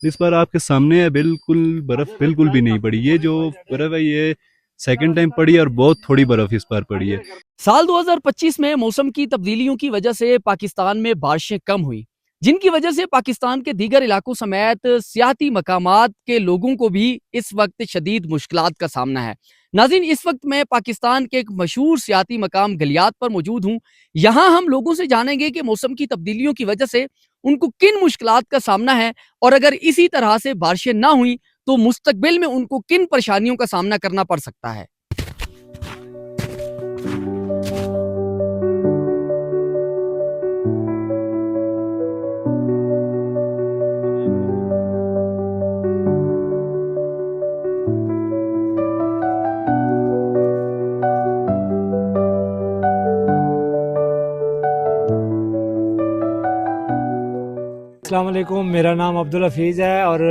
इस बार आपके सामने है, बिल्कुल बर्फ बिल्कुल भी नहीं पड़ी। ये जो बर्फ है ये सेकंड टाइम पड़ी है और बहुत थोड़ी बर्फ इस बार पड़ी है। साल 2025 में मौसम की तब्दीलियों की वजह से पाकिस्तान में बारिशें कम हुई, जिनकी वजह से पाकिस्तान के दीगर इलाकों समेत सियाती मकामात के लोगों को भी इस वक्त शदीद मुश्किलात का सामना है। नाज़रीन, इस वक्त मैं पाकिस्तान के एक मशहूर सियाती मकाम गलियात पर मौजूद हूँ। यहाँ हम लोगों से जानेंगे कि मौसम की तब्दीलियों की वजह से उनको किन मुश्किलात का सामना है, और अगर इसी तरह से बारिशें ना हुई तो मुस्तकबिल में उनको किन परेशानियों का सामना करना पड़ सकता है। अस्सलाम वालेकुम, मेरा नाम अब्दुल हफीज़ है और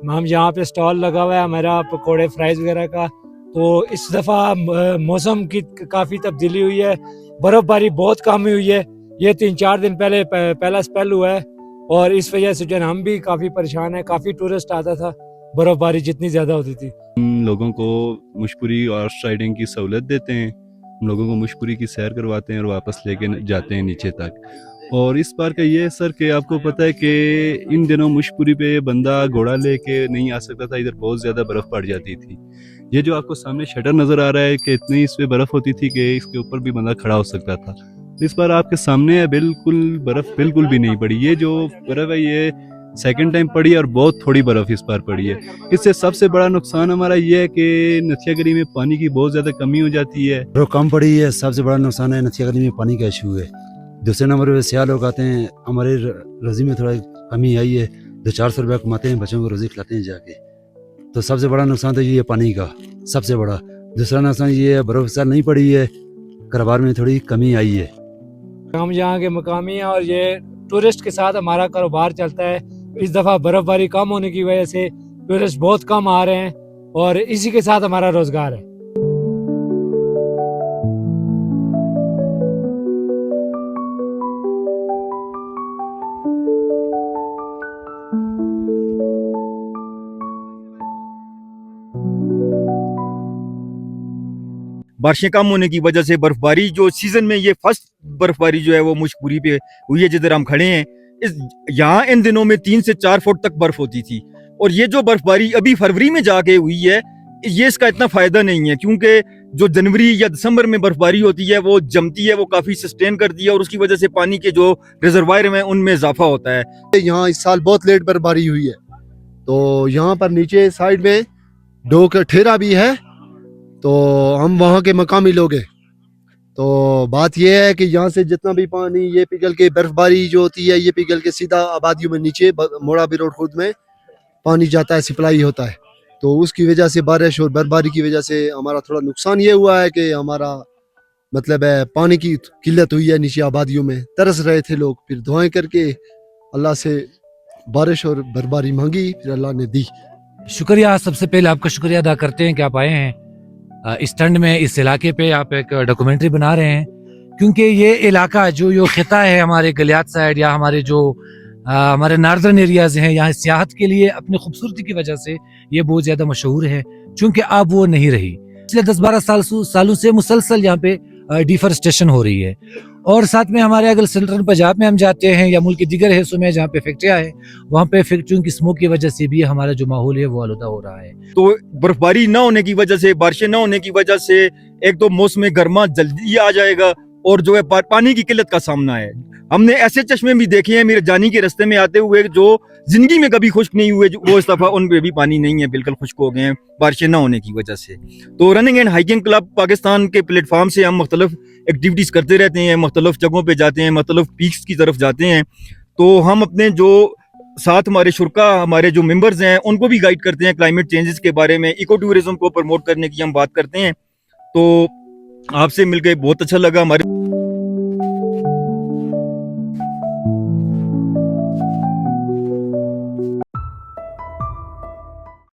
हम यहाँ पे स्टॉल लगा हुआ है हमारा पकोड़े फ्राइज़ वगैरह का। तो इस दफ़ा मौसम की काफ़ी तब्दीली हुई है, बर्फ़बारी बहुत कम हुई है। ये 3-4 दिन पहले पहला स्पेल हुआ है और इस वजह से जो है हम भी काफ़ी परेशान हैं। काफ़ी टूरिस्ट आता था, बर्फ़बारी जितनी ज़्यादा होती थी। हम लोगों को मुशकुरी हॉर्स राइडिंग की सहूलत देते हैं, हम लोगों को मुशकुरी की सैर करवाते हैं और वापस लेके जाते हैं नीचे तक। और इस बार का ये है सर कि आपको पता है कि इन दिनों मुशकुरी पे बंदा घोड़ा लेके नहीं आ सकता था, इधर बहुत ज़्यादा बर्फ़ पड़ जाती थी। ये जो आपको सामने शटर नज़र आ रहा है कि इतनी इस पे बर्फ़ होती थी कि इसके ऊपर भी बंदा खड़ा हो सकता था। इस बार आपके सामने है, बिल्कुल बर्फ़ बिल्कुल भी नहीं पड़ी। ये जो बर्फ़ है ये सेकंड टाइम पड़ी है और बहुत थोड़ी बर्फ़ इस बार पड़ी है। इससे सबसे बड़ा नुकसान हमारा ये है कि नथिया में पानी की बहुत ज़्यादा कमी हो जाती है। बर्फ कम पड़ी है, सबसे बड़ा नुकसान है नथिया में पानी का इशू है। दूसरे नंबर पे सियाह लोग आते हैं, हमारे रोजी में थोड़ा कमी आई है, 200-400 रुपया कमाते हैं, बच्चों को रोजी खिलाते हैं जाके। तो सबसे बड़ा नुकसान तो ये है पानी का, सबसे बड़ा। दूसरा नुकसान ये है बर्फ इस साल नहीं पड़ी है, कारोबार में थोड़ी कमी आई है। हम यहाँ के मकामी हैं और ये टूरिस्ट के साथ हमारा कारोबार चलता है। इस दफ़ा बर्फ़बारी कम होने की वजह से टूरिस्ट बहुत कम आ रहे हैं और इसी के साथ हमारा रोज़गार है। बारिशें कम होने की वजह से बर्फबारी जो सीजन में ये फर्स्ट बर्फबारी जो है वो मुशकुरी पे हुई है जिधर हम खड़े हैं। इस यहाँ इन दिनों में 3 से 4 फुट तक बर्फ होती थी और ये जो बर्फबारी अभी फरवरी में जाके हुई है ये इसका इतना फायदा नहीं है, क्योंकि जो जनवरी या दिसंबर में बर्फबारी होती है वो जमती है, वो काफी सस्टेन करती है और उसकी वजह से पानी के जो रिजर्वायर में उनमें इजाफा होता है। यहाँ इस साल बहुत लेट बर्फबारी हुई है, तो यहाँ पर नीचे साइड में डो का ठेरा भी है, तो हम वहाँ के मकामी लोग हैं। तो बात यह है कि यहाँ से जितना भी पानी ये पिघल के बर्फबारी जो होती है ये पिघल के सीधा आबादियों में नीचे मोड़ा भी रोड खुद में पानी जाता है, सप्लाई होता है। तो उसकी वजह से बारिश और बर्फबारी की वजह से हमारा थोड़ा नुकसान ये हुआ है कि हमारा मतलब है पानी की किल्लत हुई है। नीचे आबादियों में तरस रहे थे लोग, फिर दुआएं करके अल्लाह से बारिश और बर्फबारी मांगी, फिर अल्लाह ने दी। शुक्रिया, सबसे पहले आपका शुक्रिया अदा करते हैं कि आप आए हैं इस ठंड में इस इलाके पे। आप एक डॉक्यूमेंट्री बना रहे हैं क्योंकि ये इलाका जो खिता है हमारे गलियात साइड या हमारे जो हमारे नार्दर्न एरियाज हैं, यहाँ सियाहत के लिए अपनी खूबसूरती की वजह से ये बहुत ज़्यादा मशहूर है, चूँकि अब वो नहीं रही। पिछले 10-12 सालों से मुसलसल यहाँ पे डिफॉरेस्टेशन हो रही है। और साथ में हमारे अगर सेंट्रल पंजाब में हम जाते हैं या मुल्क के दीगर हिस्सों में जहाँ पे फैक्ट्रियाँ हैं, वहाँ पे फैक्ट्रियों की स्मोक की वजह से भी हमारा जो माहौल है वो आलूदा हो रहा है। तो बर्फबारी न होने की वजह से, बारिशें न होने की वजह से एक तो मौसम गर्मा जल्दी आ जाएगा और जो है पानी की किल्लत का सामना है। हमने ऐसे चश्मे भी देखे हैं मेरे जानी के रास्ते में आते हुए जो जिंदगी में कभी खुश्क नहीं हुए, वो इस दफा उन पे भी पानी नहीं है, बिल्कुल खुश्क हो गए हैं बारिशें न होने की वजह से। तो running and hiking club Pakistan के प्लेटफॉर्म से हम मुख्तलिफ एक्टिविटीज करते रहते हैं, मुख्तलिफ जगहों पे जाते हैं, मुख्तलिफ पीक्स की तरफ जाते हैं। तो हम अपने जो साथ हमारे शुरका, हमारे जो मेंबर्स हैं, उनको भी गाइड करते हैं क्लाइमेट चेंजेस के बारे में, इको टूरिज्म को प्रमोट करने की हम बात करते हैं। तो आपसे मिलकर बहुत अच्छा लगा। हमारे